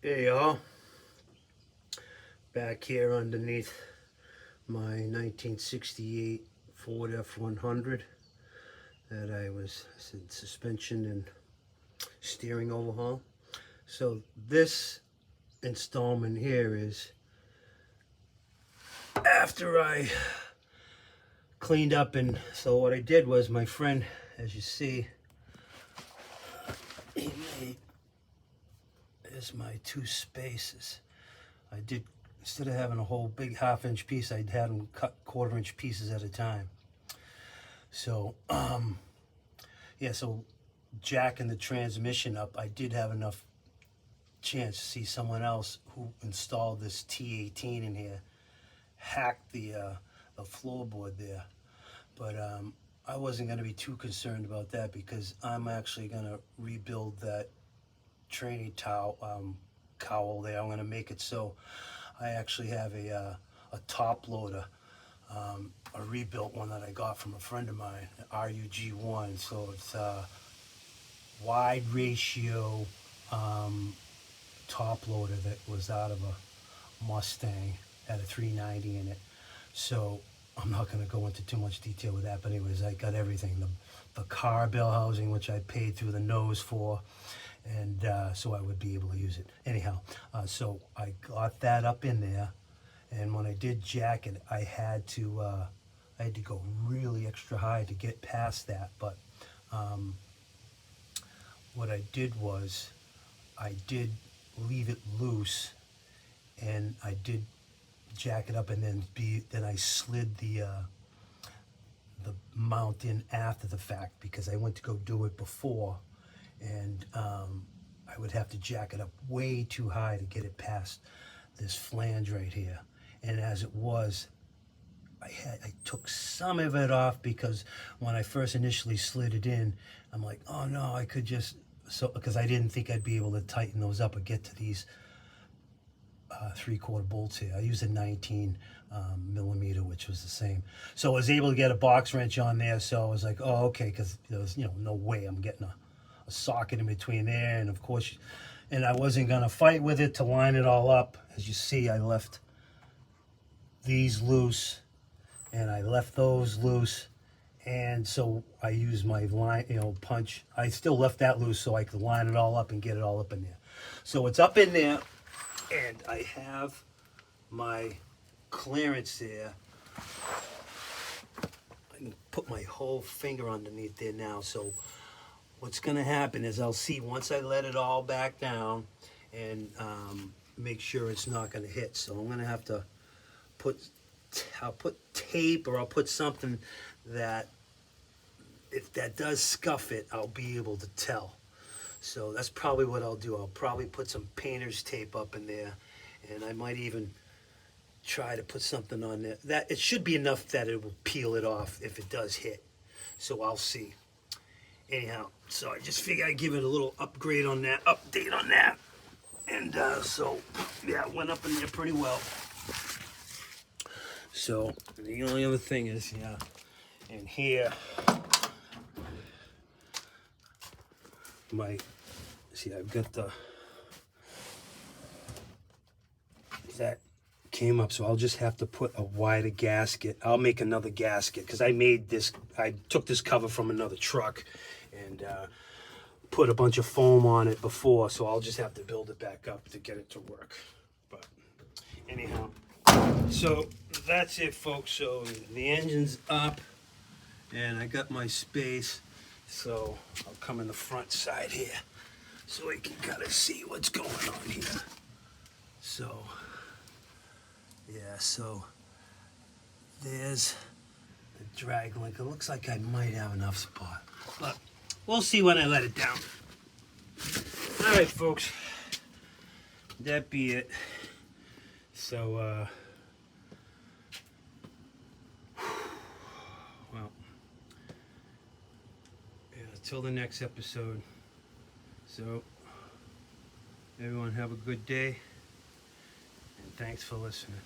Hey y'all, back here underneath my 1968 Ford F100 that I said suspension and steering overhaul. So this installment here is after I cleaned up, and so what I did was my friend, as you see, he made is my two spaces. I did, instead of having a whole big half-inch piece, I'd had them cut quarter-inch pieces at a time. So, yeah, so jacking the transmission up, I did have enough chance to see someone else who installed this T18 in here, hacked the floorboard there. But I wasn't going to be too concerned about that because I'm actually going to rebuild that training cowl there. I'm going to make it so I actually have a top loader, a rebuilt one that I got from a friend of mine, an RUG1. So it's a wide ratio top loader that was out of a Mustang, had a 390 in it. So I'm not going to go into too much detail with that, but anyways, I got everything. The car bell housing, which I paid through the nose for, and so I would be able to use it. Anyhow, so I got that up in there, and when I did jack it, I had to go really extra high to get past that. But what I did was I did leave it loose, and I did jack it up, and then I slid the mount in after the fact because I went to go do it before, and I would have to jack it up way too high to get it past this flange right here. And as it was, I took some of it off because when I first initially slid it in, I'm like, oh no, I could just, because I didn't think I'd be able to tighten those up or get to these 3/4 bolts here. I used a 19 millimeter, which was the same. So I was able to get a box wrench on there. So I was like, oh, okay, because there was, no way I'm getting a socket in between there. And of course, and I wasn't going to fight with it to line it all up. As you see, I left these loose and I left those loose. And so I used my line, punch. I still left that loose so I could line it all up and get it all up in there. So it's up in there. And I have my clearance there. I can put my whole finger underneath there now. So what's going to happen is I'll see once I let it all back down and make sure it's not going to hit. So I'm going to have to I'll put tape, or I'll put something that if that does scuff it, I'll be able to tell. So that's probably what I'll do. I'll probably put some painter's tape up in there, and I might even try to put something on there. That it should be enough that it will peel it off if it does hit. So I'll see. Anyhow, so I just figured I'd give it a little upgrade on that, update on that. And so, yeah, it went up in there pretty well. So the only other thing is, yeah, in here, see, I've got that came up, so I'll just have to put a wider gasket. I'll make another gasket because I took this cover from another truck and put a bunch of foam on it before, so I'll just have to build it back up to get it to work. But anyhow, so that's it, folks. So the engine's up and I got my space. So I'll come in the front side here so you can kind of see what's going on here. So, yeah, so there's the drag link. It looks like I might have enough spot, but we'll see when I let it down. All right, folks, that be it. So, well, until the next episode. So everyone have a good day, and thanks for listening.